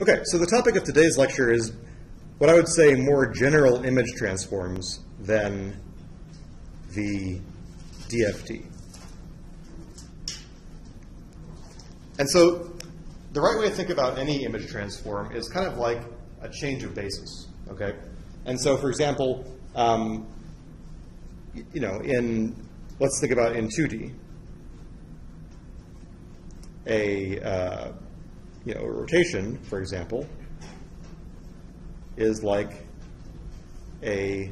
Okay, so the topic of today's lecture is what I would say more general image transforms than the DFT. And so the right way to think about any image transform is kind of like a change of basis, okay? And so, for example, let's think about in 2D, a rotation, for example, is like a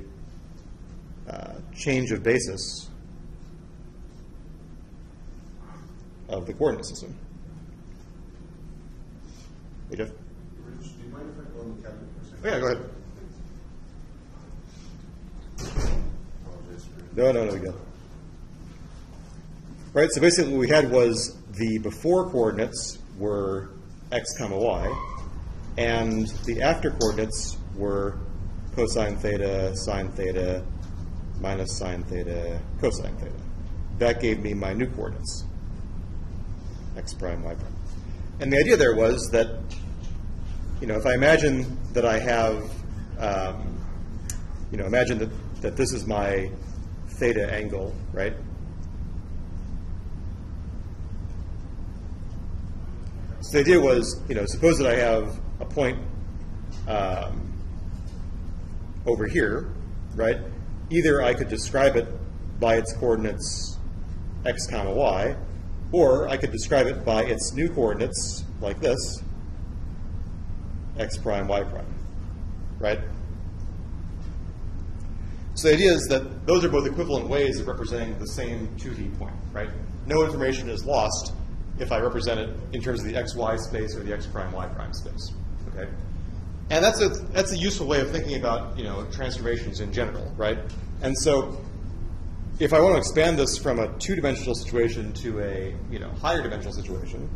change of basis of the coordinate system. Hey, Jeff? Do you mind if I go on the cabinet for a second? Yeah, go ahead. Apologize for No, we go. Right, so basically what we had was the before coordinates were x comma y, and the after coordinates were cosine theta, sine theta, minus sine theta, cosine theta. That gave me my new coordinates, x prime, y prime. And the idea there was that, if I imagine that I have, imagine that this is my theta angle, right? So the idea was, suppose that I have a point over here, right? Either I could describe it by its coordinates x comma y, or I could describe it by its new coordinates, like this, x prime, y prime, right? So the idea is that those are both equivalent ways of representing the same 2D point, right? No information is lost if I represent it in terms of the xy space or the x prime, y prime space, okay? And that's a useful way of thinking about, transformations in general, right? And so if I want to expand this from a two-dimensional situation to a higher dimensional situation,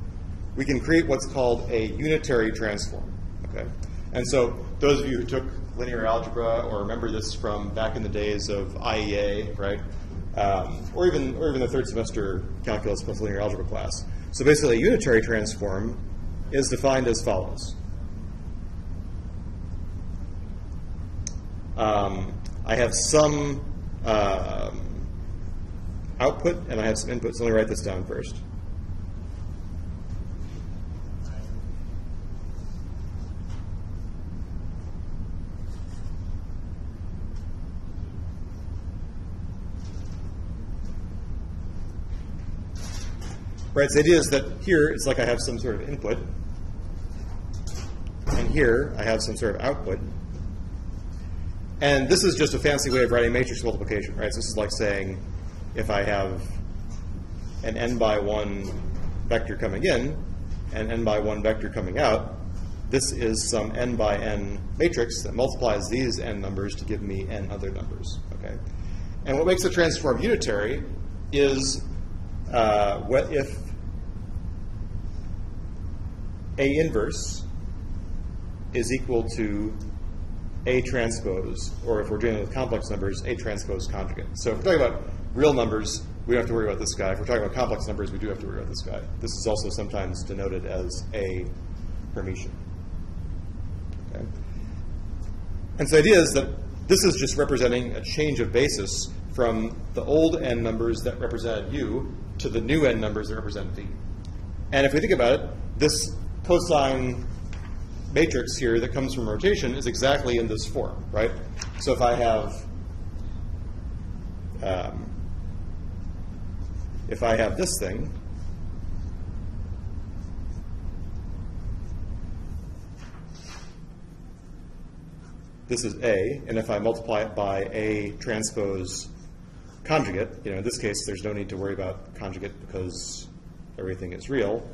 we can create what's called a unitary transform. Okay, and so those of you who took linear algebra or remember this from back in the days of IEA, right, or even the third semester calculus plus linear algebra class. So basically, a unitary transform is defined as follows. I have some output, and I have some input. So let me write this down first. Right, so the idea is that here it's like I have some sort of input, and here I have some sort of output. And this is just a fancy way of writing matrix multiplication, right? So this is like saying if I have an n by 1 vector coming in and n by 1 vector coming out, this is some n by n matrix that multiplies these n numbers to give me n other numbers, okay? And what makes the transform unitary is what if A inverse is equal to A transpose, or if we're dealing with complex numbers, A transpose conjugate. So if we're talking about real numbers, we don't have to worry about this guy. If we're talking about complex numbers, we do have to worry about this guy. This is also sometimes denoted as a Hermitian. Okay? And so the idea is that this is just representing a change of basis from the old n numbers that represented u to the new n numbers that represent v. And if we think about it, this cosine matrix here that comes from rotation is exactly in this form, right? So if I have this thing, this is A, and if I multiply it by A transpose conjugate, in this case there's no need to worry about conjugate because everything is real.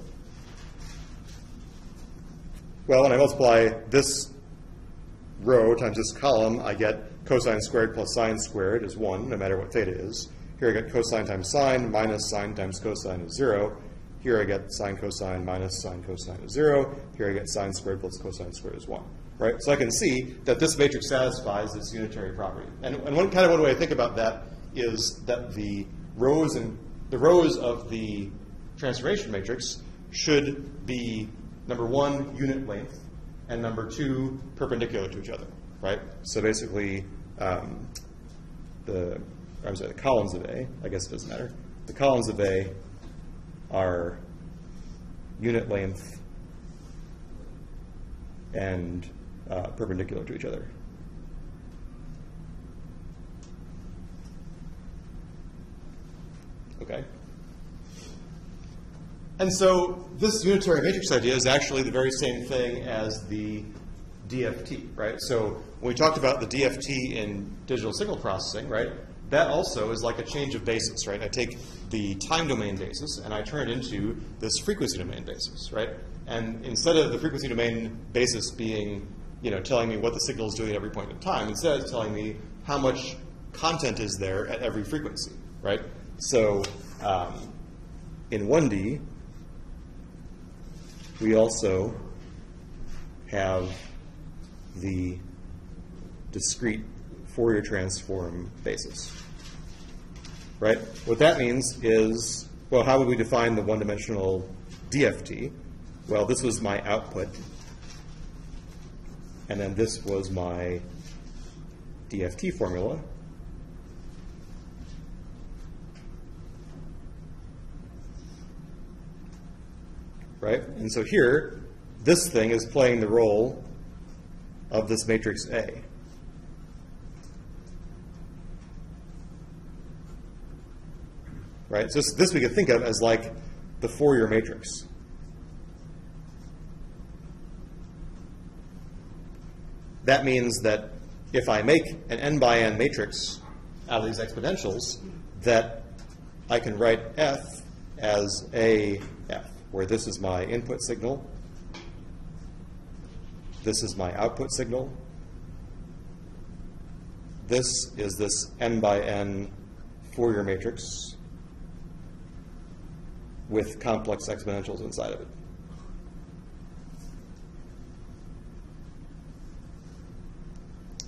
Well, when I multiply this row times this column, I get cosine squared plus sine squared is 1, no matter what theta is. Here I get cosine times sine minus sine times cosine is 0. Here I get sine cosine minus sine cosine is 0. Here I get sine squared plus cosine squared is 1. Right? So I can see that this matrix satisfies this unitary property. And one way to think about that is that the rows of the transformation matrix should be, number one, unit length, and number 2 perpendicular to each other, right? So basically, the columns of A, I guess it doesn't matter. The columns of A are unit length and perpendicular to each other. Okay. And so this unitary matrix idea is actually the very same thing as the DFT, right? So when we talked about the DFT in digital signal processing, right, that also is like a change of basis, right? I take the time domain basis and I turn it into this frequency domain basis, right? And instead of the frequency domain basis being, telling me what the signal is doing at every point in time, instead it's telling me how much content is there at every frequency, right? So in 1D, we also have the discrete Fourier transform basis, right? What that means is, well, how would we define the one-dimensional DFT? Well, this was my output, and then this was my DFT formula. Right? And so here, this thing is playing the role of this matrix A. Right? So this we could think of as like the Fourier matrix. That means that if I make an n by n matrix out of these exponentials, that I can write F as AF, where this is my input signal, this is my output signal, this is this n by n Fourier matrix with complex exponentials inside of it.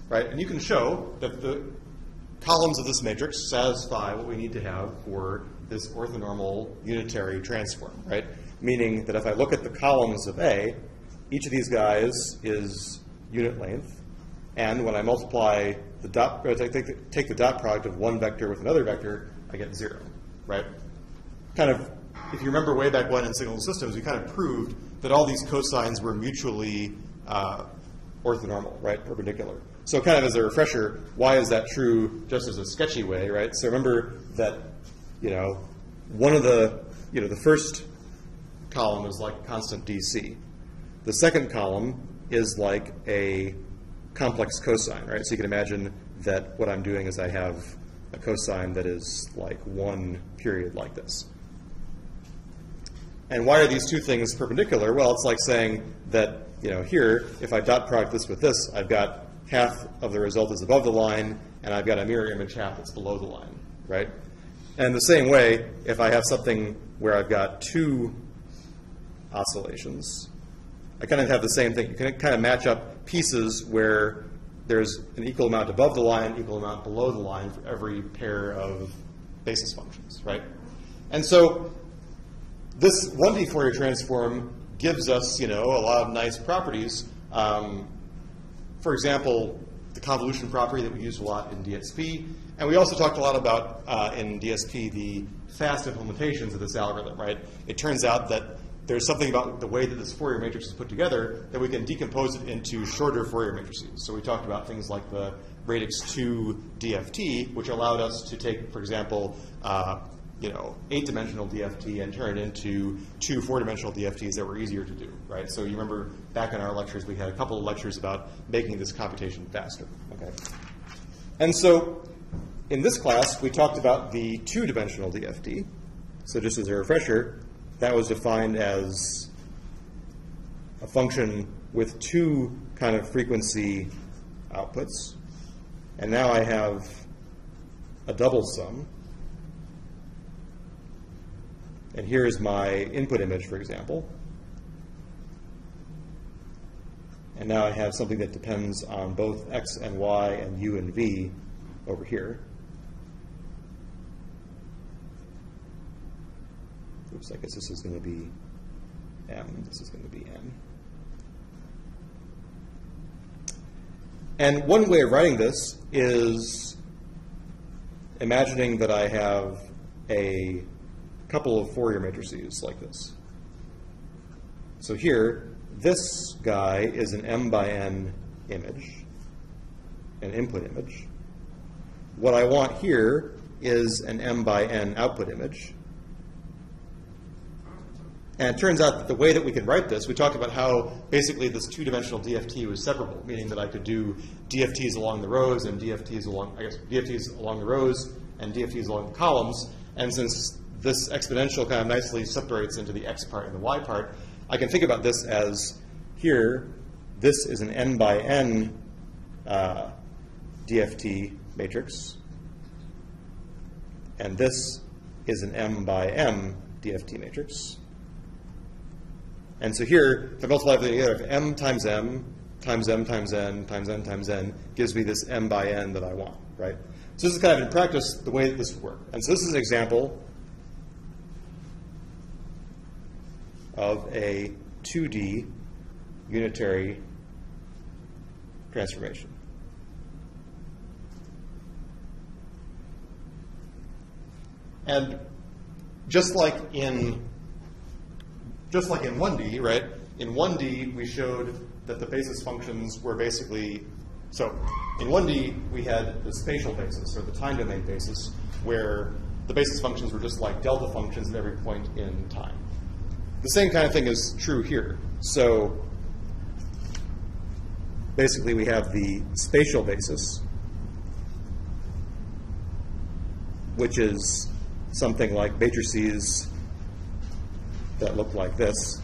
Right? And you can show that the columns of this matrix satisfy what we need to have for this orthonormal unitary transform, right? Meaning that if I look at the columns of A, each of these guys is unit length, and when I multiply the dot, or take the dot product of one vector with another vector, I get 0, right? Kind of, if you remember way back when in signal systems, we kind of proved that all these cosines were mutually orthonormal, right, perpendicular. So kind of as a refresher, why is that true just as a sketchy way, right? So remember that, one of the, the first column is like constant DC. The second column is like a complex cosine, right? So you can imagine that what I'm doing is I have a cosine that is like one period like this. And why are these two things perpendicular? Well, it's like saying that, here, if I dot product this with this, I've got half of the result is above the line, and I've got a mirror image half that's below the line, right? And the same way, if I have something where I've got two oscillations, I kind of have the same thing. You can kind of match up pieces where there's an equal amount above the line, equal amount below the line for every pair of basis functions, right? And so this 1D Fourier transform gives us, a lot of nice properties. For example, the convolution property that we use a lot in DSP. And we also talked a lot about, in DSP, the fast implementations of this algorithm, right? It turns out that there's something about the way that this Fourier matrix is put together that we can decompose it into shorter Fourier matrices. So we talked about things like the radix 2 DFT, which allowed us to take, for example, 8-dimensional DFT and turn it into 2 4-dimensional DFTs that were easier to do, right? So you remember back in our lectures, we had a couple of lectures about making this computation faster, okay? And so in this class, we talked about the 2-dimensional DFT. So just as a refresher, that was defined as a function with 2 kind of frequency outputs. And now I have a double sum. And here's my input image, for example. And now I have something that depends on both x and y and u and v over here. Oops, I guess this is going to be m. This is going to be n. And one way of writing this is imagining that I have a couple of Fourier matrices like this. So here, this guy is an m by n image, an input image. What I want here is an m by n output image. And it turns out that the way that we can write this, we talked about how basically this two-dimensional DFT was separable, meaning that I could do DFTs along the rows and DFTs along, DFTs along the rows and DFTs along the columns. And since this exponential kind of nicely separates into the x part and the y part, I can think about this as here, this is an n by n DFT matrix, and this is an m by m DFT matrix. And so here, if I multiply everything together, if m times m times m times n times n times n gives me this m by n that I want, right? So this is kind of in practice the way that this would work. And so this is an example of a 2D unitary transformation. And just like in 1D, right? In 1D, we showed that the basis functions were basically, so in 1D, we had the spatial basis, or the time domain basis, where the basis functions were just like delta functions at every point in time. The same kind of thing is true here. So basically, we have the spatial basis, which is something like matrices that look like this.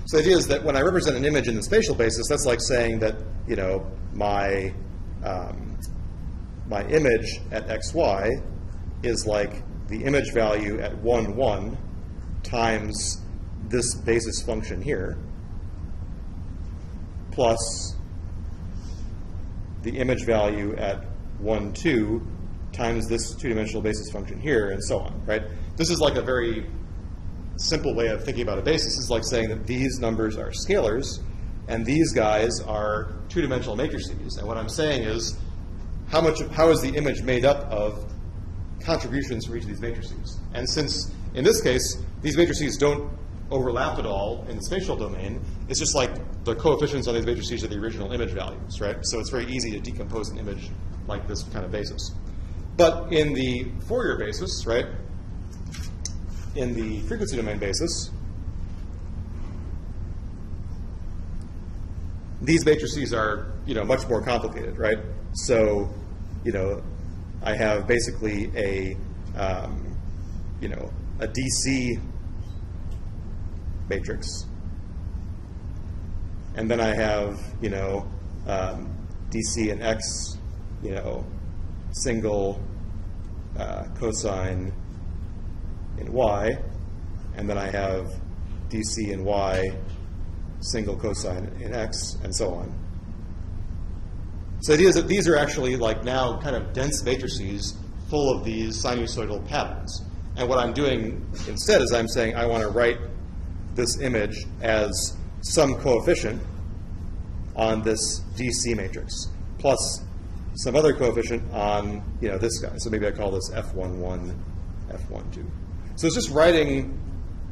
So the idea is that when I represent an image in the spatial basis, that's like saying that, you know, my image at xy is like the image value at 1, 1 times this basis function here, plus the image value at 1, 2 times this two-dimensional basis function here, and so on, right? This is like a very simple way of thinking about a basis. Is like saying that these numbers are scalars, and these guys are two-dimensional matrices. And what I'm saying is, how is the image made up of contributions from each of these matrices? And since, in this case, these matrices don't overlap at all in the spatial domain, it's just like the coefficients on these matrices are the original image values, right? So it's very easy to decompose an image like this kind of basis. But in the Fourier basis, right, in the frequency domain basis, these matrices are, you know, much more complicated, right? So, you know, I have basically a, you know, a DC matrix, and then I have, you know, DC and X, you know, single cosine in Y, and then I have DC and Y single cosine in X, and so on. So the idea is that these are actually like now kind of dense matrices full of these sinusoidal patterns. And what I'm doing instead is I'm saying I want to write this image as some coefficient on this DC matrix, plus some other coefficient on, you know, this guy. So maybe I call this F11, F12. So it's just writing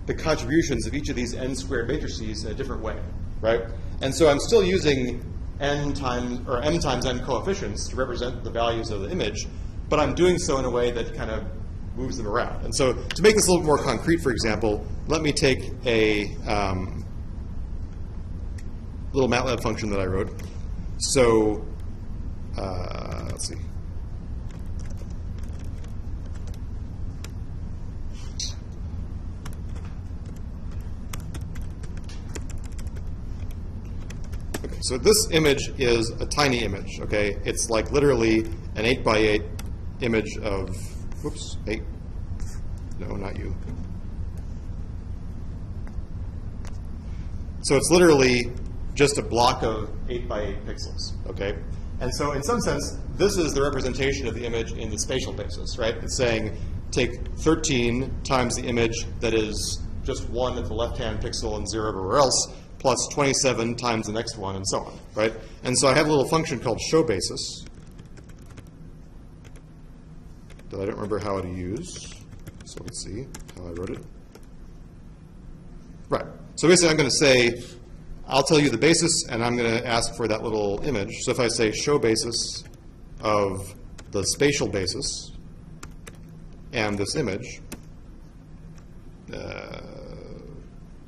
the contributions of each of these n squared matrices in a different way, right? And so I'm still using m times n coefficients to represent the values of the image, but I'm doing so in a way that kind of moves them around. And so to make this a little more concrete, for example, let me take a little Matlab function that I wrote. So let's see. Okay, so this image is a tiny image, okay? It's like literally an 8 by 8 image of, whoops, 8. No, not you. So it's literally just a block of 8 by 8 pixels, okay? And so in some sense, this is the representation of the image in the spatial basis, right? It's saying take 13 times the image that is just 1 at the left-hand pixel and 0 everywhere else, plus 27 times the next one, and so on, right? And so I have a little function called show basis that I don't remember how to use. So let's see how I wrote it. Right. So basically I'm going to say, I'll tell you the basis, and I'm going to ask for that little image. So if I say show basis of the spatial basis and this image,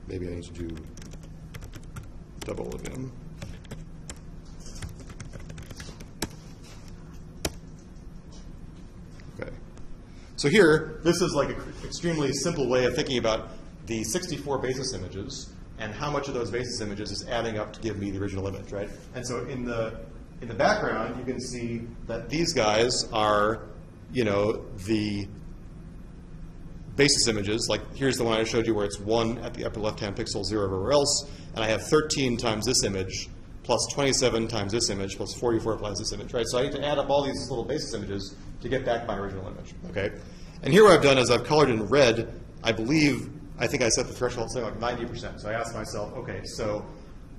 maybe I need to do double again. Okay. So here, this is like an extremely simple way of thinking about the 64 basis images and how much of those basis images is adding up to give me the original image, right? And so in the background, you can see that these guys are, you know, the basis images. Like here's the one I showed you where it's 1 at the upper left-hand pixel, 0 everywhere else, and I have 13 times this image, plus 27 times this image, plus 44 times this image, right? So I need to add up all these little basis images to get back my original image, okay? And here what I've done is I've colored in red, I think I set the threshold something like 90%. So I asked myself, okay, so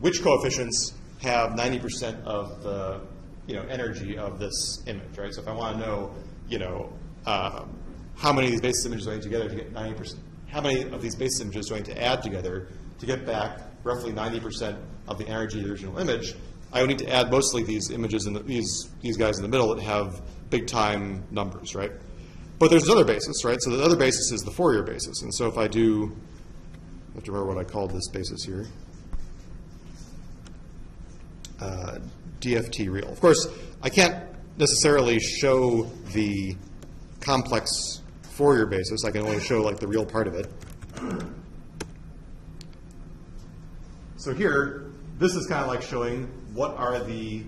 which coefficients have 90% of the, you know, energy of this image, right? So if I want to know, you know, how many of these basis images do I need together to get 90%? How many of these basis images do I need to add together to get back roughly 90% of the energy of the original image? I would need to add mostly these images and these guys in the middle that have big time numbers, right? But there's another basis, right? So the other basis is the Fourier basis. And so if I do, I have to remember what I called this basis here. DFT real. Of course, I can't necessarily show the complex Fourier basis. I can only show like the real part of it. So here, this is kind of like showing what are the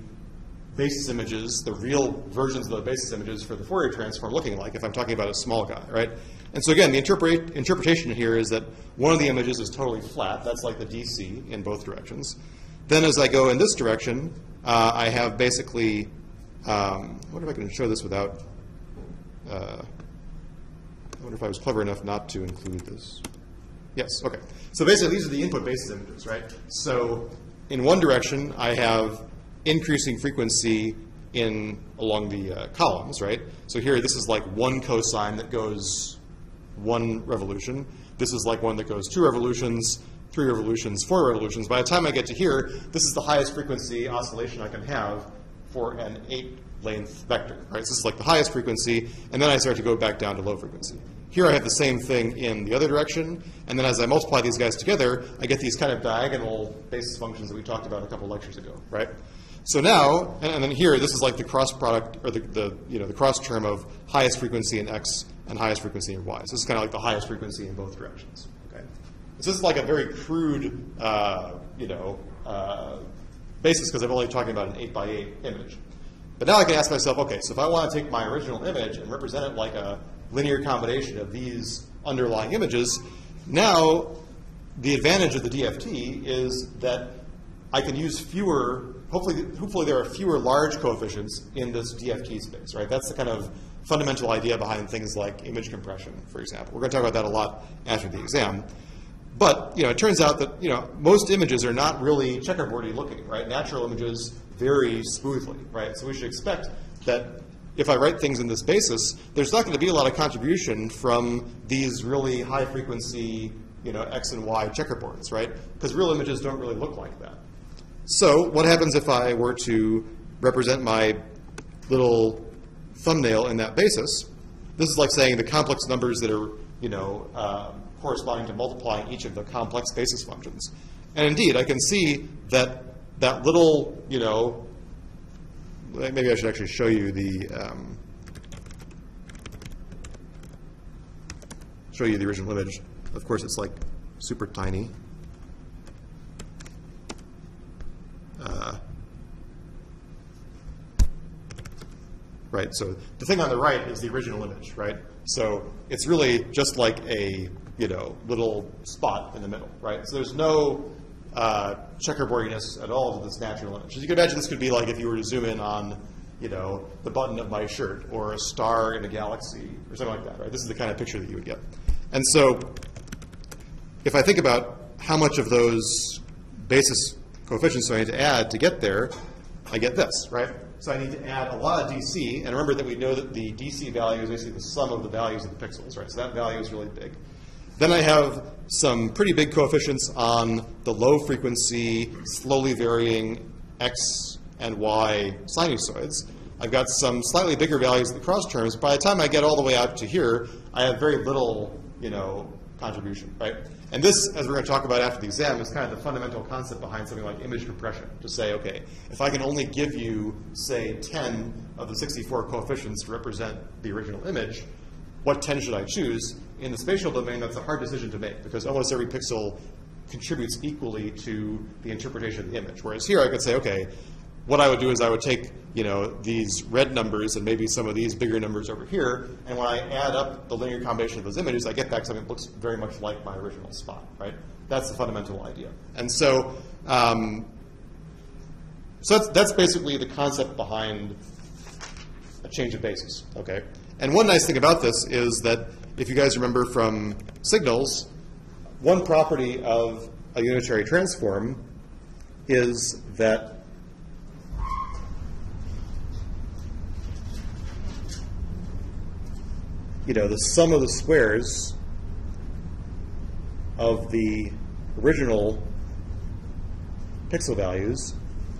basis images, the real versions of the basis images for the Fourier transform looking like if I'm talking about a small guy, right? And so again, the interpretation here is that one of the images is totally flat. That's like the DC in both directions. Then as I go in this direction, I have basically, I wonder if I can show this without, I wonder if I was clever enough not to include this. Yes, okay. So basically these are the input basis images, right? So in one direction, I have increasing frequency along the columns, right? So here, this is like 1 cosine that goes 1 revolution. This is like one that goes 2 revolutions, 3 revolutions, 4 revolutions. By the time I get to here, this is the highest frequency oscillation I can have for an 8-length vector, right? So this is like the highest frequency, and then I start to go back down to low frequency. Here I have the same thing in the other direction, and then as I multiply these guys together, I get these kind of diagonal basis functions that we talked about a couple lectures ago, right? So now, and then here, this is like the cross product, or the cross term of highest frequency in X and highest frequency in Y. So this is kind of like the highest frequency in both directions, okay? So this is like a very crude, basis because I'm only talking about an 8x8 image. But now I can ask myself, okay, so if I want to take my original image and represent it like a linear combination of these underlying images, now the advantage of the DFT is that I can use fewer, hopefully there are fewer large coefficients in this DFT space, right? That's the kind of fundamental idea behind things like image compression, for example. We're going to talk about that a lot after the exam. But it turns out that most images are not really checkerboardy looking, right? Natural images vary smoothly, right? So we should expect that if I write things in this basis, there's not going to be a lot of contribution from these really high frequency, X and Y checkerboards, right? Because real images don't really look like that. So what happens if I were to represent my little thumbnail in that basis? This is like saying the complex numbers that are, corresponding to multiplying each of the complex basis functions. And indeed, I can see that that little, maybe I should actually show you the original image. Of course, it's like super tiny. Right, so the thing on the right is the original image, right? So it's really just like a little spot in the middle, right? So there's no checkerboardiness at all to this natural image. As you can imagine, this could be like if you were to zoom in on, you know, the button of my shirt or a star in a galaxy or something like that, right? This is the kind of picture that you would get. And so if I think about how much of those basis coefficients do I need to add to get there, I get this, right? So I need to add a lot of DC, and remember that we know that the DC value is basically the sum of the values of the pixels, right? So that value is really big. Then I have some pretty big coefficients on the low frequency, slowly varying x and y sinusoids. I've got some slightly bigger values of the cross terms. By the time I get all the way out to here, I have very little, you know, contribution, right? And this, as we're going to talk about after the exam, is kind of the fundamental concept behind something like image compression. To say, okay, if I can only give you, say, 10 of the 64 coefficients to represent the original image, what 10 should I choose? In the spatial domain, that's a hard decision to make because almost every pixel contributes equally to the interpretation of the image. Whereas here I could say, okay, what I would do is I would take, you know, these red numbers and maybe some of these bigger numbers over here, and when I add up the linear combination of those images, I get back something that looks very much like my original spot, right? That's the fundamental idea. And so, that's basically the concept behind a change of basis, okay? And one nice thing about this is that if you guys remember from signals, one property of a unitary transform is that the sum of the squares of the original pixel values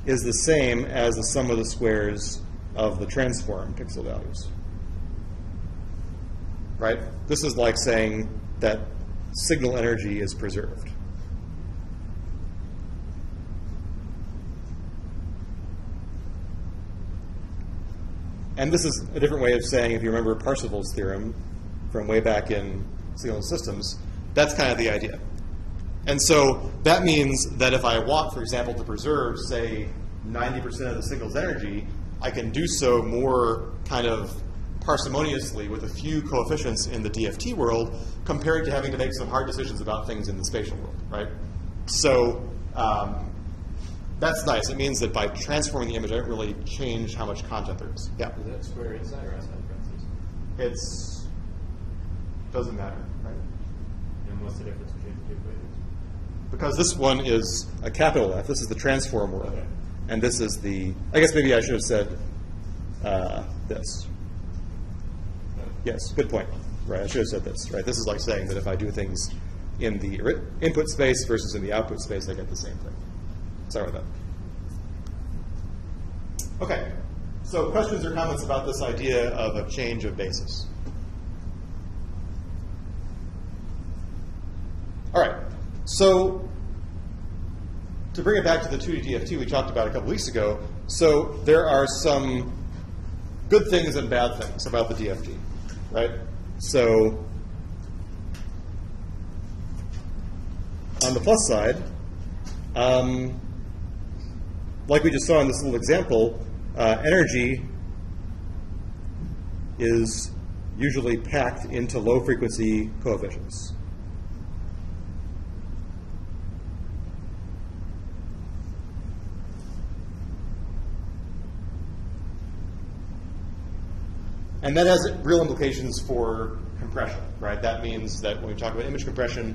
is the same as the sum of the squares of the transform pixel values. Right? This is like saying that signal energy is preserved. And this is a different way of saying, if you remember Parsifal's theorem from way back in signal systems, that's kind of the idea. And so that means that if I want, for example, to preserve, say, 90% of the signal's energy, I can do so more kind of parsimoniously with a few coefficients in the DFT world compared to having to make some hard decisions about things in the spatial world, right? So that's nice. It means that by transforming the image, I don't really change how much content there is. Yeah? Is that square inside or outside parentheses? It's doesn't matter, right? And what's the difference between the two equations? Because this one is a capital F. This is the transform world. Okay. And this is the, I guess maybe I should have said this. Yes, good point. Right, I should have said this. Right, this is like saying that if I do things in the input space versus in the output space, I get the same thing. Sorry about that. Okay, so questions or comments about this idea of a change of basis? All right, so to bring it back to the 2D DFT we talked about a couple weeks ago, so there are some good things and bad things about the DFT, right? So on the plus side, like we just saw in this little example, energy is usually packed into low-frequency coefficients. And that has real implications for compression, right? That means that when we talk about image compression,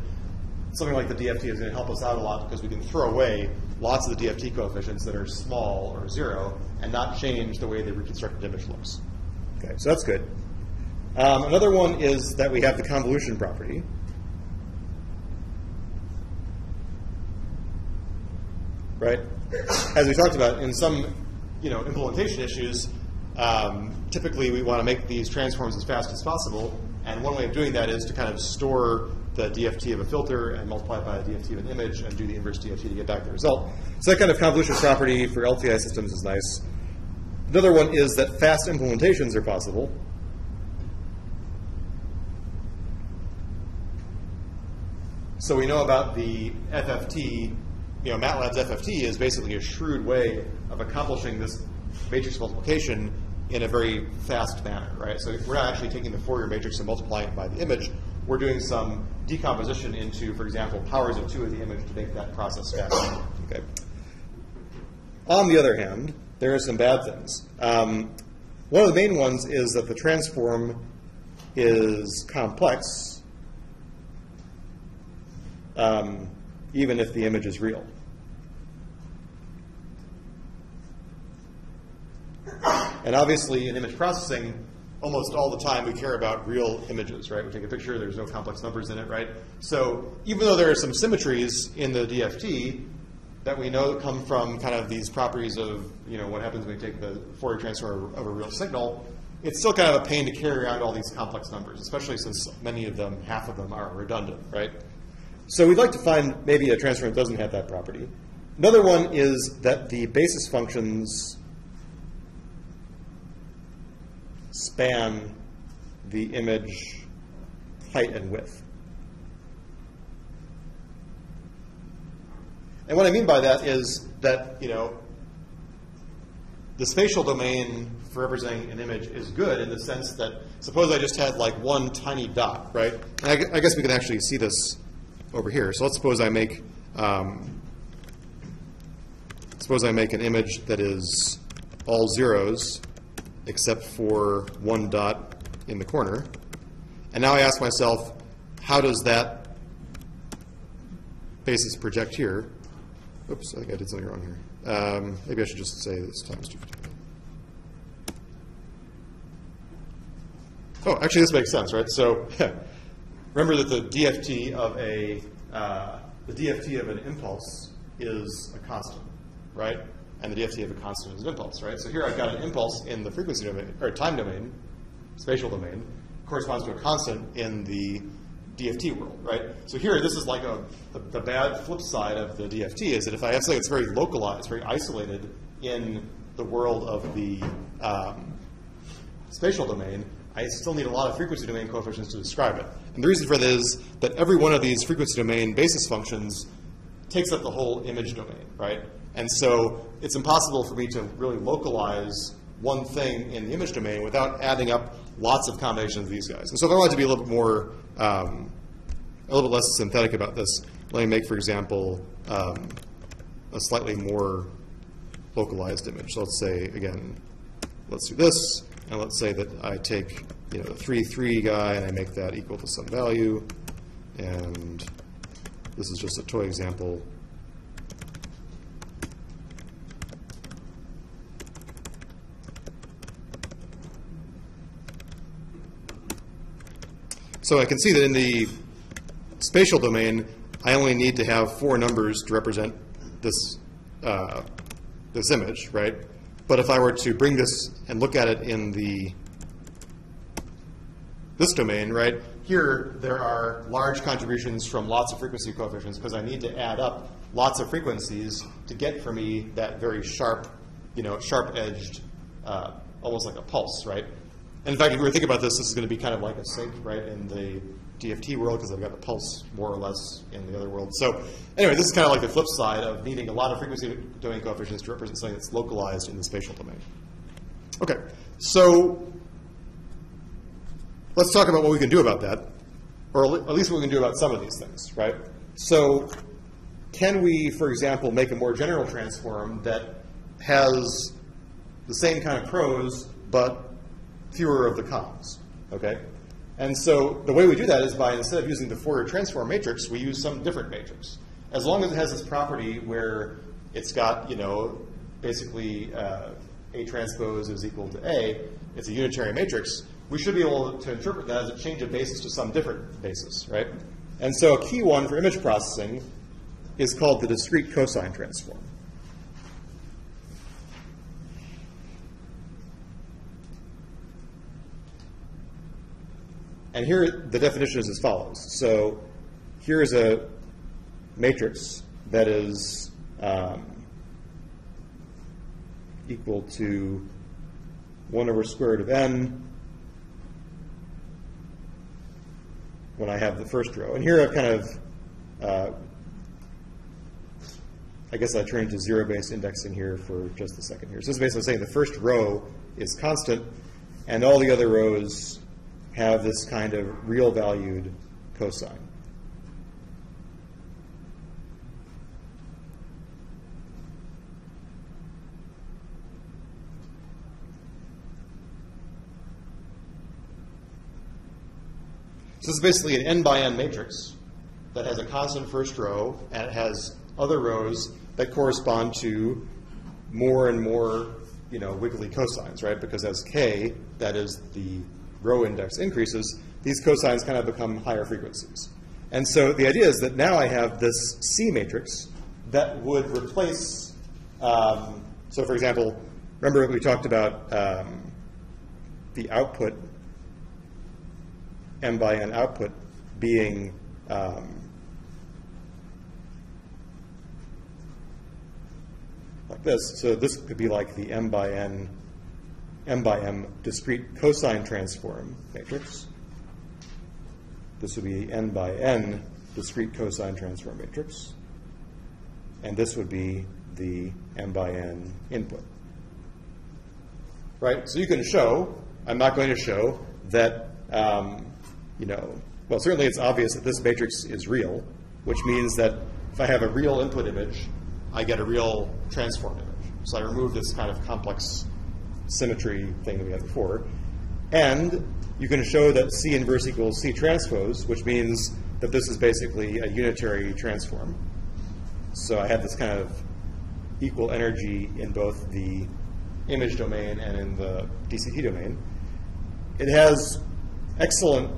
something like the DFT is going to help us out a lot because we can throw away lots of the DFT coefficients that are small or zero and not change the way the reconstructed image looks. Okay, so that's good. Another one is that we have the convolution property. Right? As we talked about, in some implementation issues, typically we want to make these transforms as fast as possible, and one way of doing that is to kind of store the DFT of a filter and multiply it by the DFT of an image and do the inverse DFT to get back the result. So that kind of convolution property for LTI systems is nice. Another one is that fast implementations are possible. So we know about the FFT, Matlab's FFT is basically a shrewd way of accomplishing this matrix multiplication in a very fast manner, right? So we're not actually taking the Fourier matrix and multiplying it by the image. we're doing some decomposition into, for example, powers of 2 of the image to make that process faster. Okay. On the other hand, there are some bad things. One of the main ones is that the transform is complex, even if the image is real. And obviously, in image processing, almost all the time we care about real images, right? We take a picture, there's no complex numbers in it, right? So even though there are some symmetries in the DFT that we know come from kind of these properties of, what happens when we take the Fourier transform of a real signal, it's still kind of a pain to carry around all these complex numbers, especially since many of them, half of them, are redundant, right? So we'd like to find maybe a transform that doesn't have that property. Another one is that the basis functions span the image height and width. And what I mean by that is that, the spatial domain for representing an image is good in the sense that suppose I just had like one tiny dot, right? And I guess we can actually see this over here. So let's suppose I make an image that is all zeros except for one dot in the corner. And now I ask myself, how does that basis project here? Oops, I think I did something wrong here. Maybe I should just say this times 250. Oh, actually, this makes sense, right? So remember that the DFT of an impulse is a constant, right? And the DFT of a constant is an impulse, right? So here I've got an impulse in the frequency domain, or time domain, spatial domain, corresponds to a constant in the DFT world, right? So here, this is like the bad flip side of the DFT is that if I have something that's very localized, very isolated in the world of the spatial domain, I still need a lot of frequency domain coefficients to describe it. And the reason for that is that every one of these frequency domain basis functions takes up the whole image domain, right? And so it's impossible for me to really localize one thing in the image domain without adding up lots of combinations of these guys. And so if I wanted to be a little bit more, a little bit less synthetic about this, let me make, for example, a slightly more localized image. So let's say, again, let's do this, and let's say that I take the 3, 3 guy, and I make that equal to some value, and this is just a toy example. So I can see that in the spatial domain, I only need to have 4 numbers to represent this, this image, right? But if I were to bring this and look at it in this domain, right, here there are large contributions from lots of frequency coefficients because I need to add up lots of frequencies to get for me that very sharp, sharp-edged, almost like a pulse, right? And in fact, if we were thinking about this, this is going to be kind of like a sink, right, in the DFT world because I've got the pulse more or less in the other world. So anyway, this is kind of like the flip side of needing a lot of frequency domain coefficients to represent something that's localized in the spatial domain. Okay, so let's talk about what we can do about that, or at least what we can do about some of these things, right? So can we, for example, make a more general transform that has the same kind of pros, but fewer of the cons, okay? And so the way we do that is by, instead of using the Fourier transform matrix, we use some different matrix. As long as it has this property where it's got, basically A transpose is equal to A, it's a unitary matrix, we should be able to interpret that as a change of basis to some different basis, right? And so a key one for image processing is called the discrete cosine transform. And here the definition is as follows. So here is a matrix that is equal to 1 over square root of n when I have the first row. And here I've kind of, I guess I turned to zero-based indexing here for just a second here. So this is basically saying the first row is constant, and all the other rows have this kind of real valued cosine. So this is basically an n by n matrix that has a constant first row, and it has other rows that correspond to more and more, wiggly cosines, right? Because as k, that is the row index, increases, these cosines kind of become higher frequencies. And so the idea is that now I have this C matrix that would replace, so for example, remember we talked about the output, m by n output, being like this. So this could be like the m by m discrete cosine transform matrix. This would be n by n discrete cosine transform matrix. And this would be the m by n input. Right? So you can show, I'm not going to show that, well, certainly it's obvious that this matrix is real, which means that if I have a real input image, I get a real transform image. So I remove this kind of complex symmetry thing that we had before. And you can show that C inverse equals C transpose, which means that this is basically a unitary transform. So I have this kind of equal energy in both the image domain and in the DCT domain. It has excellent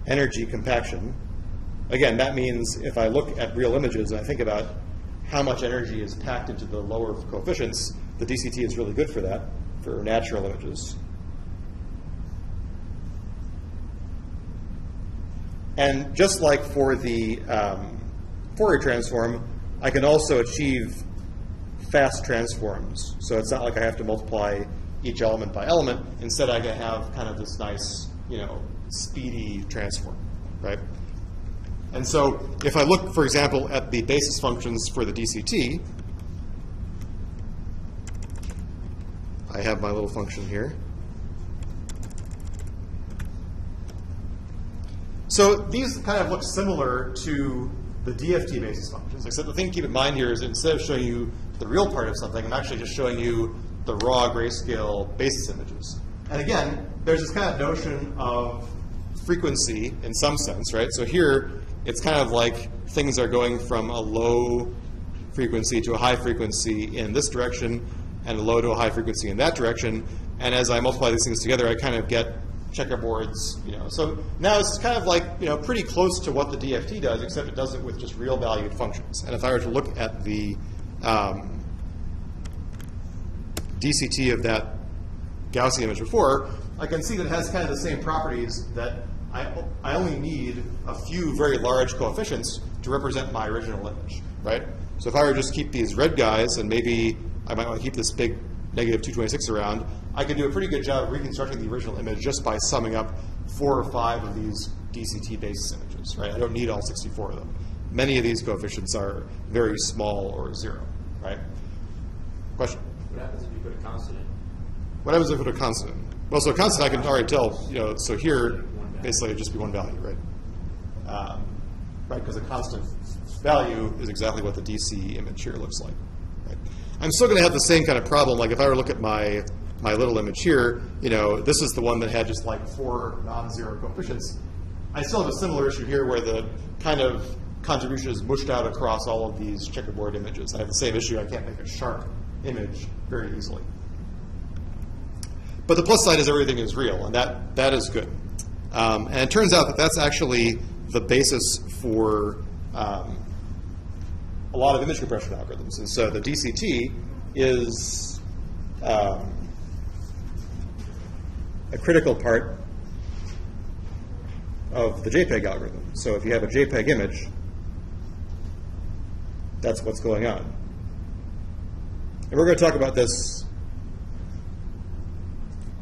energy compaction. Again, that means if I look at real images and I think about how much energy is packed into the lower coefficients, the DCT is really good for that, for natural images. And just like for the Fourier transform, I can also achieve fast transforms. So it's not like I have to multiply each element by element. Instead, I can have kind of this nice, speedy transform, right? And so if I look, for example, at the basis functions for the DCT, I have my little function here. So these kind of look similar to the DFT basis functions, except the thing to keep in mind here is that instead of showing you the real part of something, I'm actually just showing you the raw grayscale basis images. And again, there's this kind of notion of frequency in some sense, right? So here, it's kind of like things are going from a low frequency to a high frequency in this direction, and a low to a high frequency in that direction. And as I multiply these things together, I kind of get checkerboards, So now it's kind of like, pretty close to what the DFT does, except it does it with just real valued functions. And if I were to look at the DCT of that Gaussian image before, I can see that it has kind of the same properties, that I only need a few very large coefficients to represent my original image, right? So if I were to just keep these red guys, and maybe I might want to keep this big negative 226 around, I could do a pretty good job of reconstructing the original image just by summing up 4 or 5 of these DCT basis images, right? I don't need all 64 of them. Many of these coefficients are very small or 0, right? Question? What happens if you put a constant in? What happens if I put a constant in? Well, so a constant I can already tell, so here, basically it'd just be one value, right? Right, because a constant value is exactly what the DC image here looks like. Right? I'm still going to have the same kind of problem. Like if I were to look at my little image here, this is the one that had just like 4 non-zero coefficients. I still have a similar issue here where the kind of contribution is mushed out across all of these checkerboard images. I have the same issue. I can't make a sharp image very easily. But the plus side is everything is real, and that is good. And it turns out that that's actually the basis for a lot of image compression algorithms. And so the DCT is a critical part of the JPEG algorithm. So if you have a JPEG image, that's what's going on. And we're going to talk about this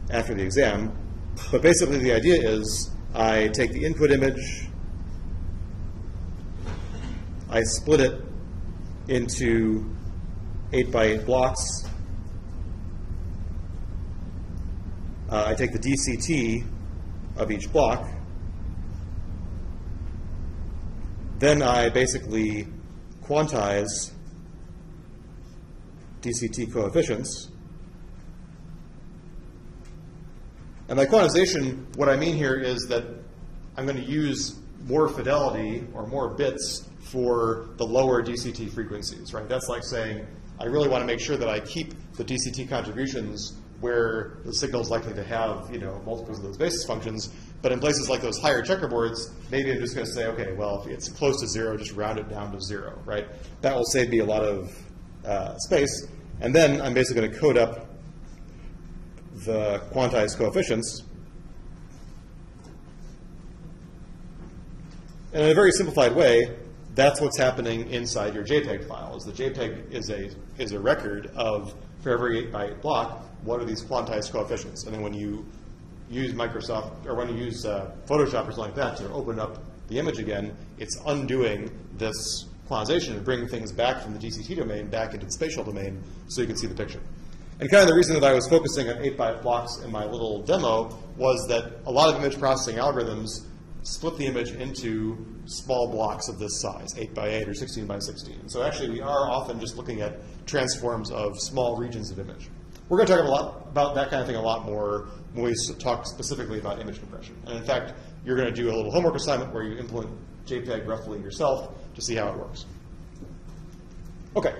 after the exam. But basically the idea is I take the input image, I split it into 8 by 8 blocks. I take the DCT of each block. Then I basically quantize DCT coefficients. And by quantization, what I mean here is that I'm going to use more fidelity or more bits for the lower DCT frequencies, right? That's like saying, I really want to make sure that I keep the DCT contributions where the signal is likely to have, multiples of those basis functions. But in places like those higher checkerboards, maybe I'm just going to say, okay, well, if it's close to 0, just round it down to 0, right? That will save me a lot of space. And then I'm basically going to code up the quantized coefficients. And in a very simplified way, that's what's happening inside your JPEG file. The JPEG is a record of, for every 8x8 block, what are these quantized coefficients? And then when you use Microsoft, or when you use Photoshop or something like that to open up the image again, it's undoing this quantization and bringing things back from the DCT domain back into the spatial domain so you can see the picture. And kind of the reason that I was focusing on 8x8 blocks in my little demo was that a lot of image processing algorithms split the image into small blocks of this size, 8x8 or 16x16. So actually we are often just looking at transforms of small regions of image. We're going to talk a lot about that kind of thing a lot more when we talk specifically about image compression. And in fact, you're going to do a little homework assignment where you implement JPEG roughly yourself to see how it works. Okay.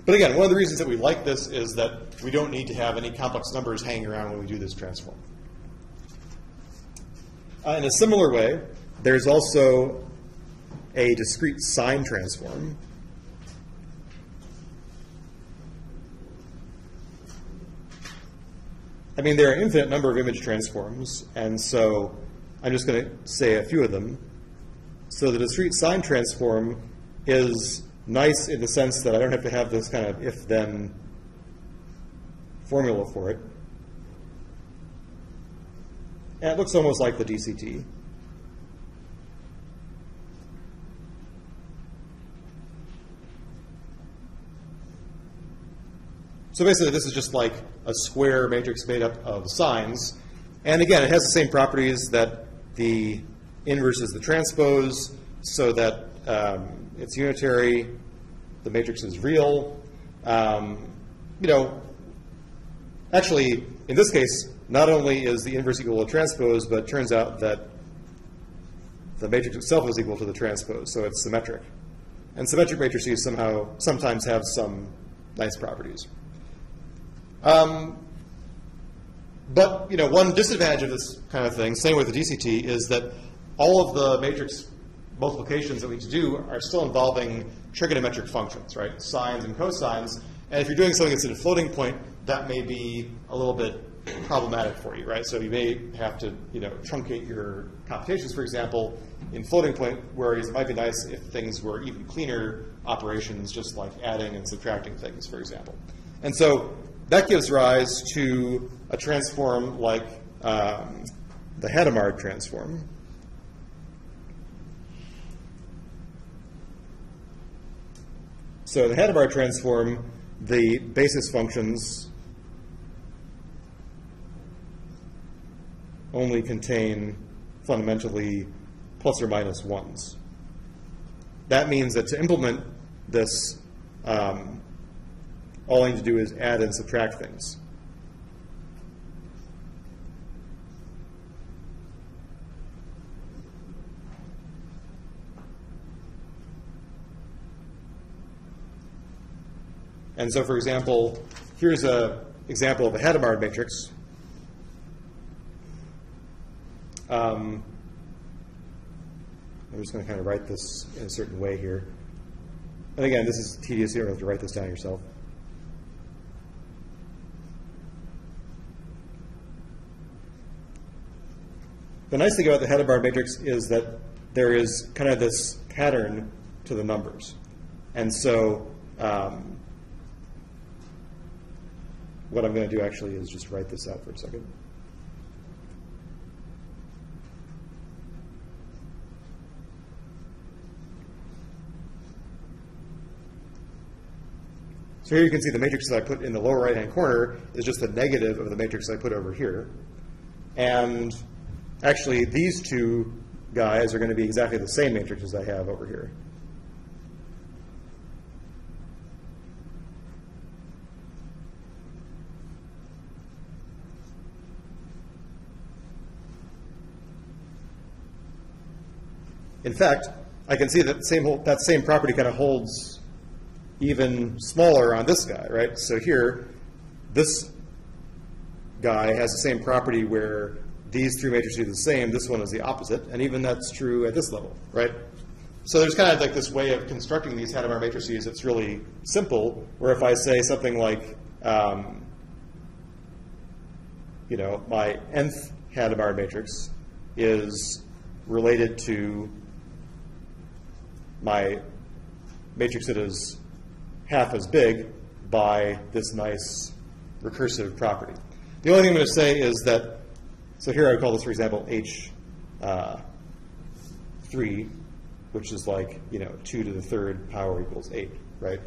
But again, one of the reasons that we like this is that we don't need to have any complex numbers hanging around when we do this transform. In a similar way, there's also a discrete sine transform. I mean, there are an infinite number of image transforms, and so I'm just going to say a few of them. So the discrete sine transform is nice in the sense that I don't have to have this kind of if-then formula for it. And it looks almost like the DCT. So basically, this is just like a square matrix made up of sines. And again, it has the same properties that the inverse is the transpose, so that it's unitary, the matrix is real. Actually, in this case, not only is the inverse equal to transpose, but it turns out that the matrix itself is equal to the transpose, so it's symmetric. And symmetric matrices sometimes have some nice properties. But one disadvantage of this kind of thing, same with the DCT, is that all of the matrix multiplications that we need to do are still involving trigonometric functions, right? Sines and cosines. And if you're doing something that's at a floating point, that may be a little bit problematic for you, right? So you may have to, truncate your computations, for example, in floating point, whereas it might be nice if things were even cleaner operations, just like adding and subtracting things, for example. And so that gives rise to a transform like the Hadamard transform. So the Hadamard transform, the basis functions only contain fundamentally plus or minus ones. That means that to implement this, all I need to do is add and subtract things. And so, for example, here's an example of a Hadamard matrix. I'm just going to kind of write this in a certain way here. And again, this is tedious. You don't have to write this down yourself. The nice thing about the Hadamard matrix is that there is kind of this pattern to the numbers. And so what I'm going to do actually is just write this out for a second. So here you can see the matrix that I put in the lower right-hand corner is just the negative of the matrix I put over here. And actually these two guys are going to be exactly the same matrix as I have over here. In fact, I can see that that same property kind of holds even smaller on this guy, right? So here, this guy has the same property where these three matrices are the same. This one is the opposite, and even that's true at this level, right? So there's kind of like this way of constructing these Hadamard matrices that's really simple, where if I say something like, you know, my nth Hadamard matrix is related to my matrix that is half as big by this nice recursive property. The only thing I'm going to say is that, so here I would call this, for example, H3, which is like, you know, 2 to the third power equals 8, right?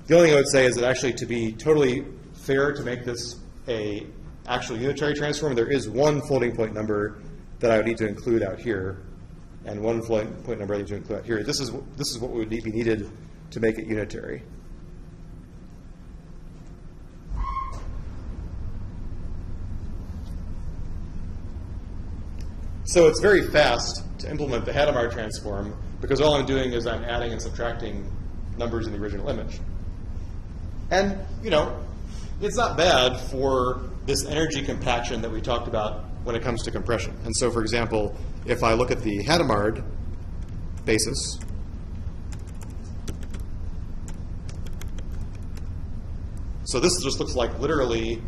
The only thing I would say is that actually to be totally fair to make this a actual unitary transform, there is one floating point number that I would need to include out here, and one floating point number I need to include out here. This is what would be needed to make it unitary. So it's very fast to implement the Hadamard transform because all I'm doing is I'm adding and subtracting numbers in the original image. And, you know, it's not bad for this energy compaction that we talked about when it comes to compression. And so, for example, if I look at the Hadamard basis, so this just looks like literally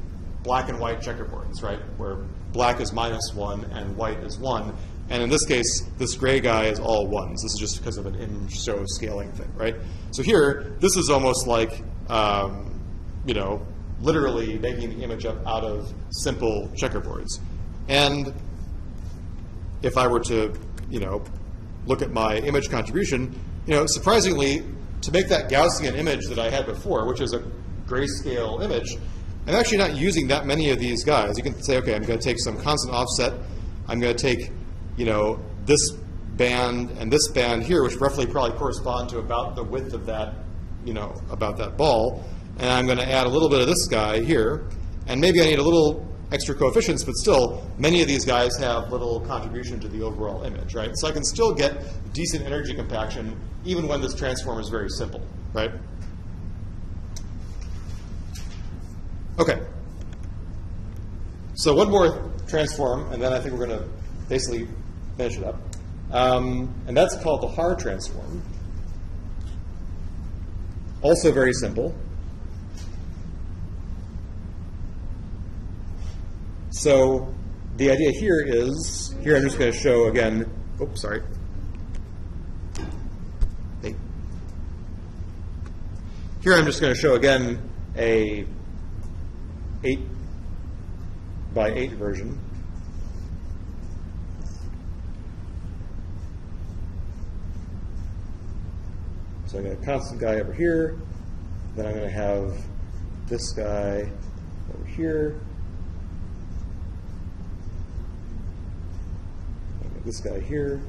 black and white checkerboards, right? Where black is -1 and white is 1. And in this case, this gray guy is all 1s. This is just because of an in-show scaling thing, right? So here, this is almost like, you know, literally making the image up out of simple checkerboards. And if I were to, you know, look at my image contribution, you know, surprisingly, to make that Gaussian image that I had before, which is a grayscale image, I'm actually not using that many of these guys. You can say, okay, I'm going to take some constant offset. I'm going to take, you know, this band and this band here, which roughly probably correspond to about the width of that, you know, about that ball. And I'm going to add a little bit of this guy here. And maybe I need a little extra coefficients, but still, many of these guys have little contribution to the overall image, right? So I can still get decent energy compaction even when this transform is very simple, right? Okay. So one more transform, and then I think we're going to basically finish it up. And that's called the Haar Transform. Also very simple. So the idea here is, here I'm just going to show again, oops, sorry. Hey. Here I'm just going to show again a 8 by 8 version. So I'm going to have a constant guy over here, then I'm going to have this guy over here, this guy here.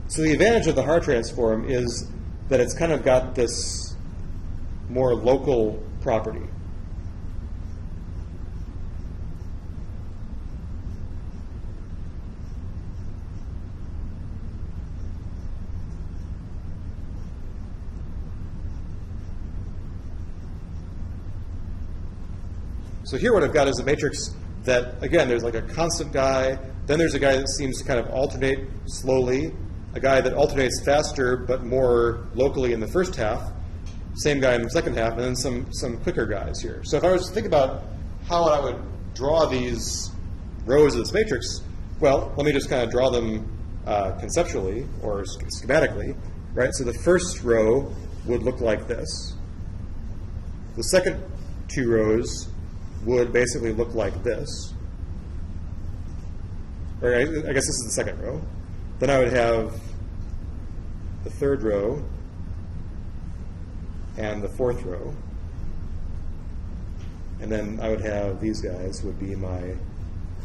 So the advantage of the Haar transform is that it's kind of got this more local property. So here what I've got is a matrix that, again, there's like a constant guy, then there's a guy that seems to kind of alternate slowly, a guy that alternates faster but more locally in the first half, same guy in the second half, and then some quicker guys here. So if I was to think about how I would draw these rows of this matrix, well, let me just kind of draw them conceptually or schematically, right? So the first row would look like this. The second two rows would basically look like this. Or I guess this is the second row. Then I would have the third row and the fourth row. And then I would have these guys would be my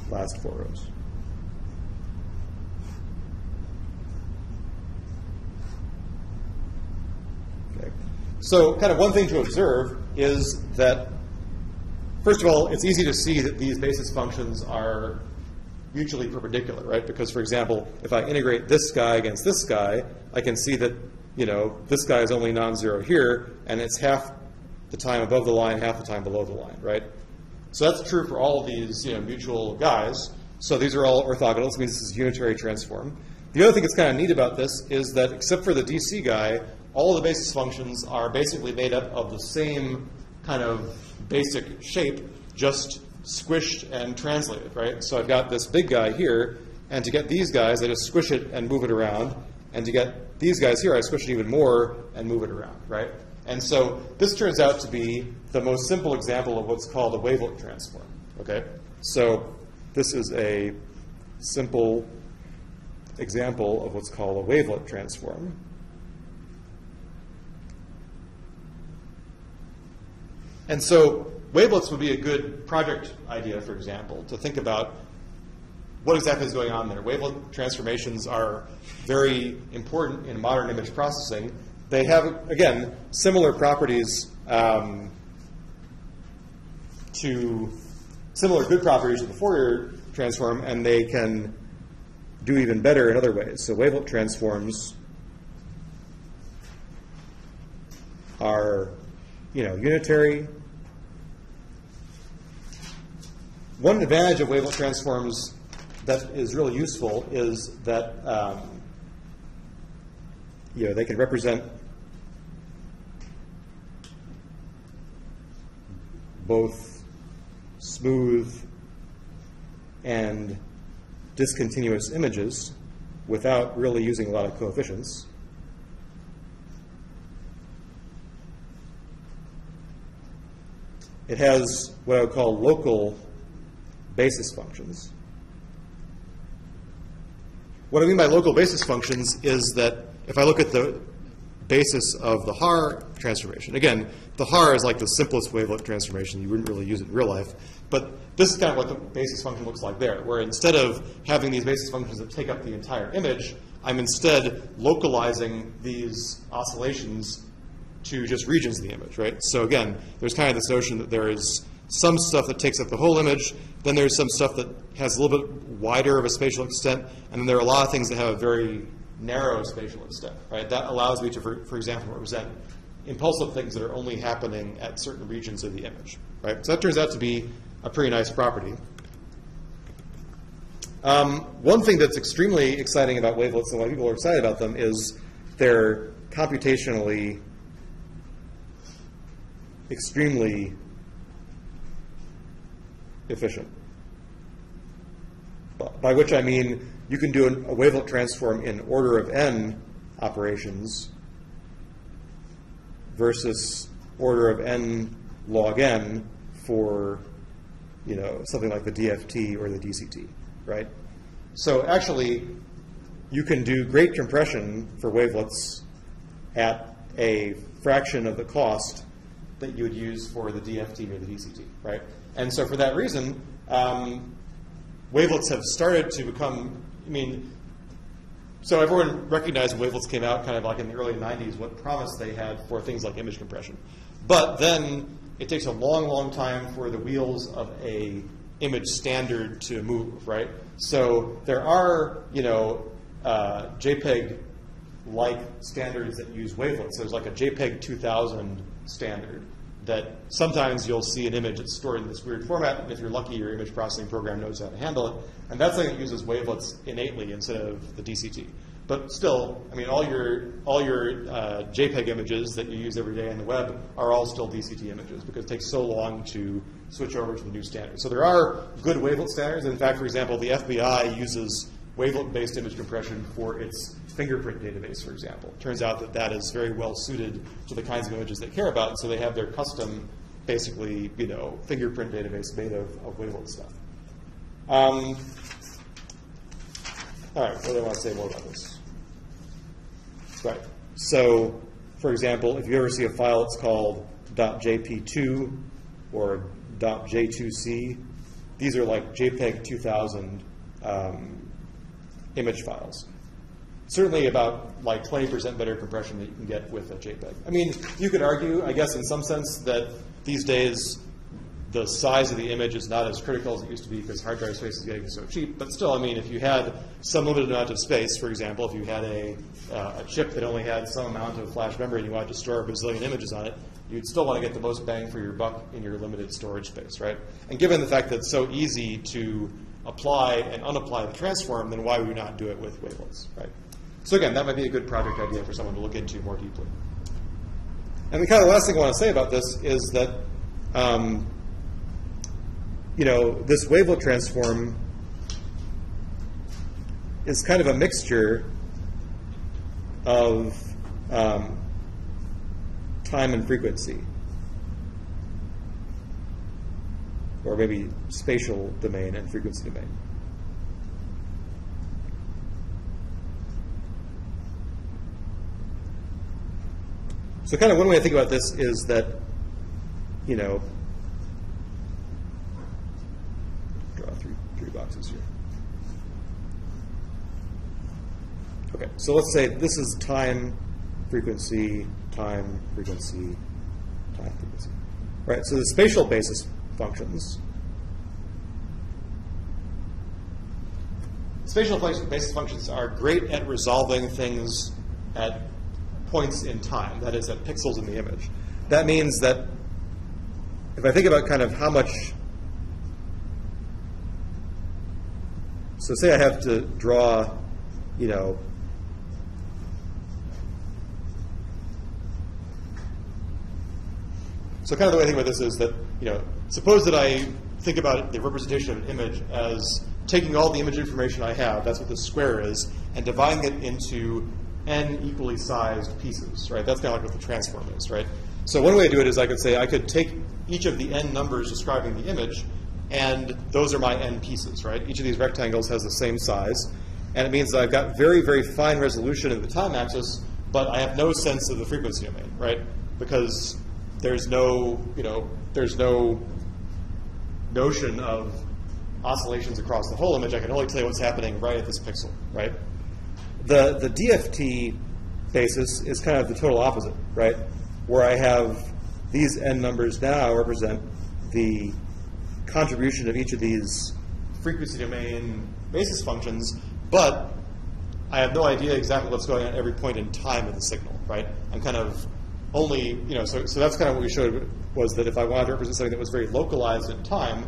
last 4 rows. Okay. So kind of one thing to observe is that, first of all, it's easy to see that these basis functions are mutually perpendicular, right? Because, for example, if I integrate this guy against this guy, I can see that, you know, this guy is only non-zero here, and it's half the time above the line, half the time below the line, right? So that's true for all of these, you know, mutual guys. So these are all orthogonal. This means this is unitary transform. The other thing that's kind of neat about this is that except for the DC guy, all of the basis functions are basically made up of the same kind of basic shape, just squished and translated, right? So I've got this big guy here, and to get these guys, I just squish it and move it around. And to get these guys here, I squish it even more and move it around, right? And so this turns out to be the most simple example of what's called a wavelet transform, okay? So this is a simple example of what's called a wavelet transform. And so wavelets would be a good project idea, for example, to think about what exactly is going on there. Wavelet transformations are very important in modern image processing. They have, again, similar properties similar good properties to the Fourier transform, and they can do even better in other ways. So wavelet transforms are, you know, unitary. One advantage of wavelet transforms that is really useful is that you know, they can represent both smooth and discontinuous images without really using a lot of coefficients. It has what I would call local basis functions. What I mean by local basis functions is that if I look at the basis of the Haar transformation, again, the Haar is like the simplest wavelet transformation. You wouldn't really use it in real life. But this is kind of what the basis function looks like there, where instead of having these basis functions that take up the entire image, I'm instead localizing these oscillations to just regions of the image, right? So again, there's kind of this notion that there is some stuff that takes up the whole image, then there's some stuff that has a little bit wider of a spatial extent, and then there are a lot of things that have a very narrow spatial extent, right? That allows me to, for example, represent impulsive things that are only happening at certain regions of the image, right? So that turns out to be a pretty nice property. One thing that's extremely exciting about wavelets and why people are excited about them is they're computationally extremely efficient. By which I mean you can do a wavelet transform in order of n operations versus order of n log n for, you know, something like the DFT or the DCT, right? So actually, you can do great compression for wavelets at a fraction of the cost that you would use for the DFT or the DCT, right? And so for that reason, wavelets have started to become, I mean, so everyone recognized when wavelets came out kind of like in the early 90s what promise they had for things like image compression. But then it takes a long, long time for the wheels of a image standard to move, right? So there are, you know, JPEG-like standards that use wavelets. So there's like a JPEG 2000 standard that sometimes you'll see an image that's stored in this weird format, and if you're lucky, your image processing program knows how to handle it. And that's something that uses wavelets innately instead of the DCT. But still, I mean, all your JPEG images that you use every day on the web are all still DCT images because it takes so long to switch over to the new standard. So there are good wavelet standards. In fact, for example, the FBI uses wavelet-based image compression for its fingerprint database, for example. It turns out that that is very well suited to the kinds of images they care about, and so they have their custom, basically, you know, fingerprint database made of wavelet stuff. All right, what do I want to say more about this? Right. So, for example, if you ever see a file that's called .jp2 or .j2c. These are like JPEG 2000 image files. Certainly about like 20% better compression that you can get with a JPEG. I mean, you could argue, I guess in some sense, that these days the size of the image is not as critical as it used to be because hard drive space is getting so cheap. But still, I mean, if you had some limited amount of space, for example, if you had a chip that only had some amount of flash memory and you wanted to store a bazillion images on it, you'd still want to get the most bang for your buck in your limited storage space, right? And given the fact that it's so easy to apply and unapply the transform, then why would we not do it with wavelets, right? So again, that might be a good project idea for someone to look into more deeply. And the kind of last thing I want to say about this is that, you know, this wavelet transform is kind of a mixture of time and frequency, or maybe spatial domain and frequency domain. So kind of one way to think about this is that, you know, draw three boxes here. Okay, so let's say this is time, frequency, time, frequency, time, frequency. Right, so the spatial basis functions. Spatial basis functions are great at resolving things at points in time, that is, at pixels in the image. That means that if I think about kind of how much, so say I have to draw, you know, so kind of the way I think about this is that, you know, suppose that I think about the representation of an image as taking all the image information I have, that's what this square is, and dividing it into n equally sized pieces, right? That's kind of like what the transform is, right? So one way to do it is I could say I could take each of the n numbers describing the image, and those are my n pieces, right? Each of these rectangles has the same size, and it means that I've got very, very fine resolution in the time axis, but I have no sense of the frequency domain, right? Because there's no, you know, there's no notion of oscillations across the whole image. I can only tell you what's happening right at this pixel, right? The DFT basis is kind of the total opposite, right? Where I have these n numbers now represent the contribution of each of these frequency domain basis functions, but I have no idea exactly what's going on at every point in time of the signal, right? I'm kind of only, you know, so that's kind of what we showed, was that if I wanted to represent something that was very localized in time,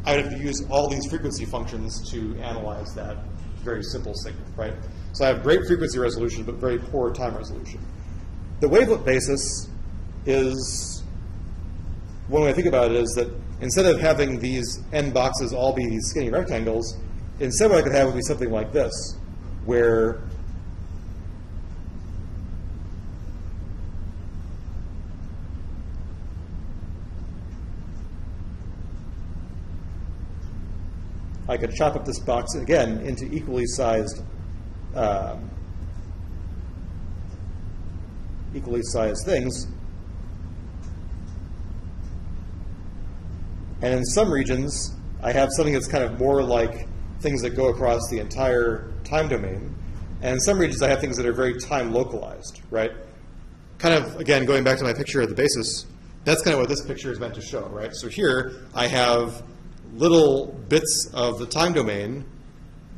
I would have to use all these frequency functions to analyze that very simple signal, right? So I have great frequency resolution, but very poor time resolution. The wavelet basis is, one way I think about it is that instead of having these n boxes all be these skinny rectangles, instead what I could have would be something like this, where I could chop up this box again into equally sized things. And in some regions, I have something that's kind of more like things that go across the entire time domain. And in some regions, I have things that are very time localized, right? Kind of, again, going back to my picture of the basis, that's kind of what this picture is meant to show, right? So here, I have little bits of the time domain,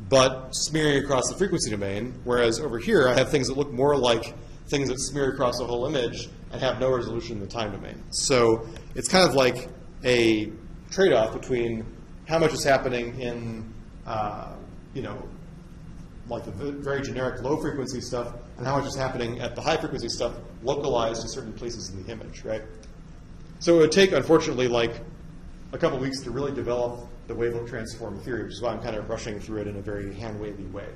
but smearing across the frequency domain, whereas over here I have things that look more like things that smear across the whole image and have no resolution in the time domain. So it's kind of like a trade-off between how much is happening in, you know, like the very generic low-frequency stuff and how much is happening at the high-frequency stuff localized to certain places in the image, right? So it would take, unfortunately, like a couple weeks to really develop the wavelet transform theory, which is why I'm kind of rushing through it in a very hand-wavy way.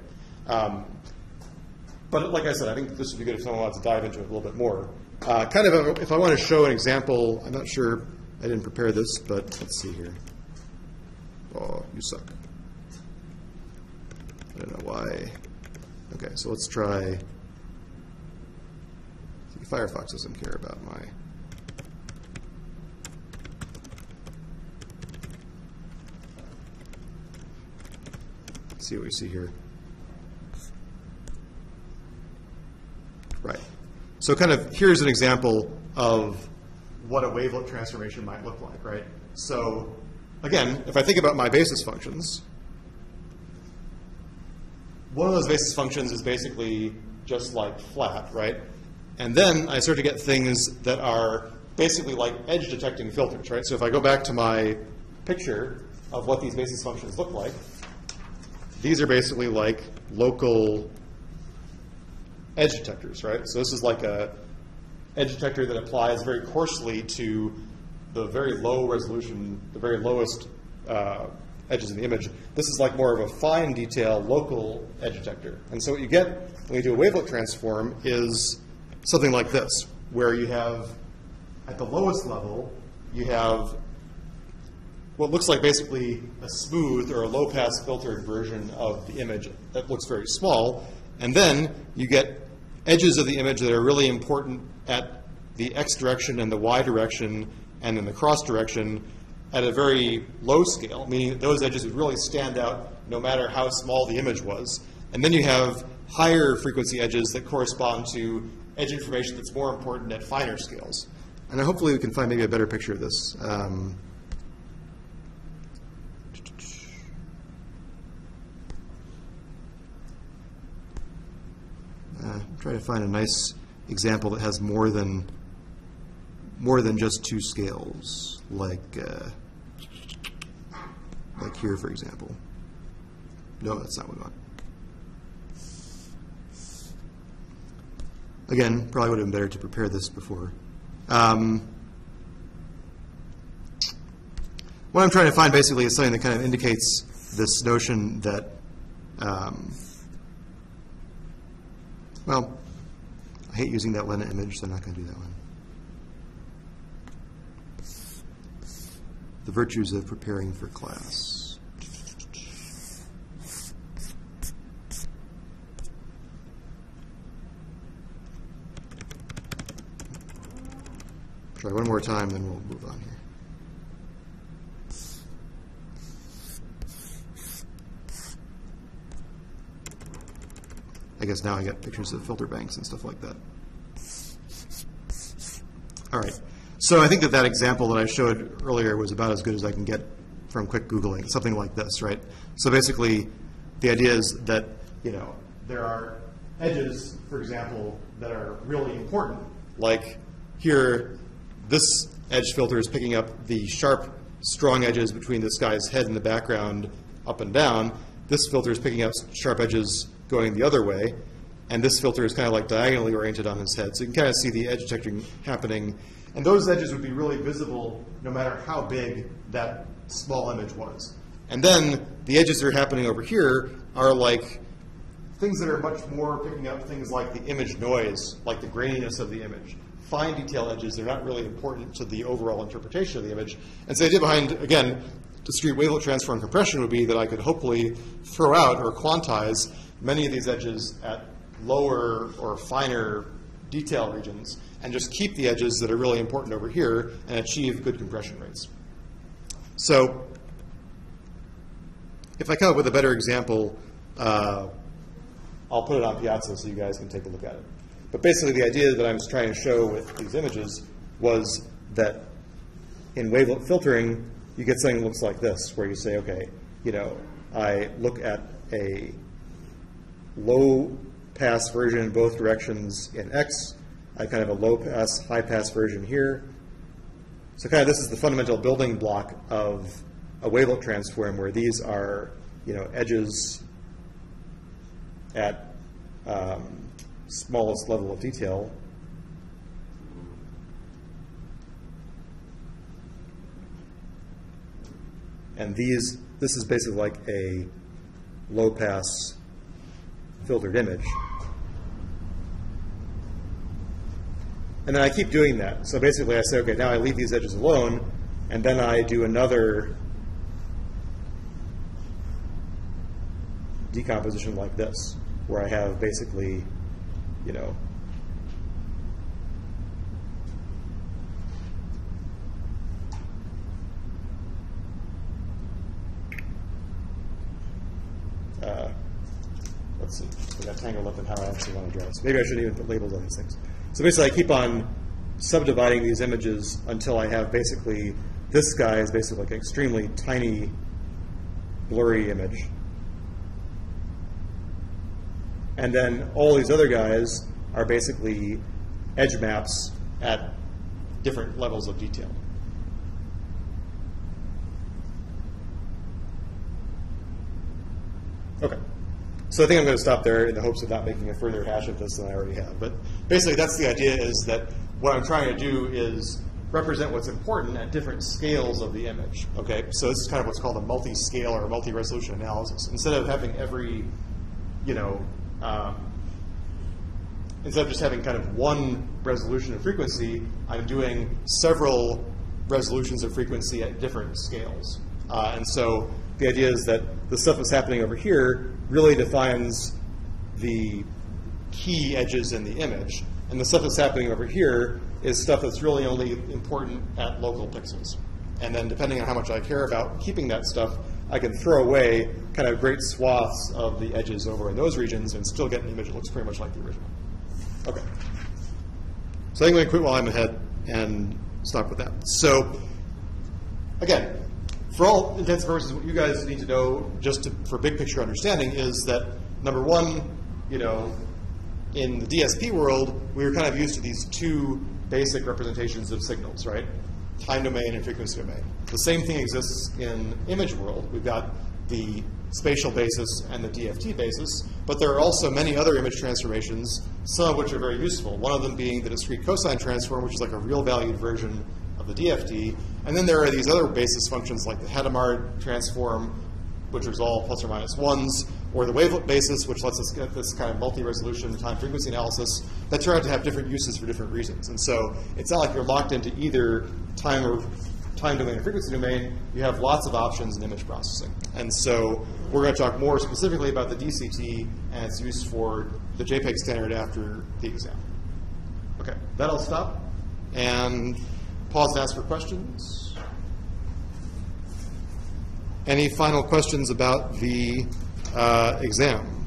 But like I said, I think this would be good if someone wants to dive into it a little bit more. Kind of, if I want to show an example, I'm not sure, I didn't prepare this, but let's see here. Oh, you suck. I don't know why. Okay, so let's try. Firefox doesn't care about my. see what we see here. Right. So kind of here's an example of what a wavelet transformation might look like, right? So again, if I think about my basis functions, one of those basis functions is basically just like flat, right? And then I start to get things that are basically like edge detecting filters, right? So if I go back to my picture of what these basis functions look like, these are basically like local edge detectors, right? So this is like a edge detector that applies very coarsely to the very low resolution, the very lowest edges in the image. This is like more of a fine detail local edge detector. And so what you get when you do a wavelet transform is something like this, where you have, at the lowest level, you have what looks like basically a smooth or a low-pass filtered version of the image that looks very small. And then you get edges of the image that are really important at the x direction and the y direction and in the cross direction at a very low scale, meaning that those edges would really stand out no matter how small the image was. And then you have higher frequency edges that correspond to edge information that's more important at finer scales. And hopefully we can find maybe a better picture of this. Try to find a nice example that has more than just two scales, like here, for example. No, that's not what we want. Again, probably would have been better to prepare this before. What I'm trying to find basically is something that kind of indicates this notion that, well, I hate using that Lena image, so I'm not going to do that one. The virtues of preparing for class. Try one more time, then we'll move on here. I guess now I get pictures of filter banks and stuff like that. All right. So I think that example that I showed earlier was about as good as I can get from quick Googling, something like this, right? So basically, the idea is that, there are edges, for example, that are really important. Like here, this edge filter is picking up the sharp, strong edges between this guy's head and the background up and down. This filter is picking up sharp edges going the other way. And this filter is kind of like diagonally oriented on his head. So you can kind of see the edge detecting happening. And those edges would be really visible no matter how big that small image was. And then the edges that are happening over here are like things that are much more picking up things like the image noise, like the graininess of the image. Fine detail edges, they're not really important to the overall interpretation of the image. And so the idea behind, again, discrete wavelet transform compression would be that I could hopefully throw out or quantize many of these edges at lower or finer detail regions and just keep the edges that are really important over here and achieve good compression rates. So if I come up with a better example, I'll put it on Piazza so you guys can take a look at it. But basically the idea that I was trying to show with these images was that in wavelet filtering, you get something that looks like this, where you say, okay, I look at a low-pass version in both directions in X. I kind of a low-pass, high-pass version here. So kind of this is the fundamental building block of a wavelet transform, where these are, edges at smallest level of detail. And this is basically like a low-pass filtered image. And then I keep doing that. So basically I say, okay, now I leave these edges alone, and then I do another decomposition like this, where I have basically, let's see, I got tangled up in how I actually want to draw this. Maybe I shouldn't even put labels on these things. So basically I keep on subdividing these images until I have basically, this guy is basically like an extremely tiny, blurry image. And then all these other guys are basically edge maps at different levels of detail. Okay. So I think I'm going to stop there in the hopes of not making a further hash of this than I already have. But basically that's the idea, is that what I'm trying to do is represent what's important at different scales of the image. Okay, so this is kind of what's called a multi-scale or multi-resolution analysis. Instead of having every, instead of just having kind of one resolution of frequency, I'm doing several resolutions of frequency at different scales. And so the idea is that the stuff that's happening over here really defines the key edges in the image. And the stuff that's happening over here is stuff that's really only important at local pixels. And then depending on how much I care about keeping that stuff, I can throw away kind of great swaths of the edges over in those regions and still get an image that looks pretty much like the original. Okay. So I'm going to quit while I'm ahead and stop with that. So again, for all intents and purposes, what you guys need to know just for big picture understanding is that, number one, in the DSP world, we were kind of used to these two basic representations of signals, right? Time domain and frequency domain. The same thing exists in image world. We've got the spatial basis and the DFT basis, but there are also many other image transformations, some of which are very useful. One of them being the discrete cosine transform, which is like a real valued version of the DFT. And then there are these other basis functions like the Hadamard Transform, which is all plus or minus ones, or the Wavelet basis, which lets us get this kind of multi-resolution time-frequency analysis that turn out to have different uses for different reasons. And so it's not like you're locked into either time domain or frequency domain. You have lots of options in image processing. And so we're going to talk more specifically about the DCT and its use for the JPEG standard after the exam. Okay, that'll stop. And pause and ask for questions. Any final questions about the exam?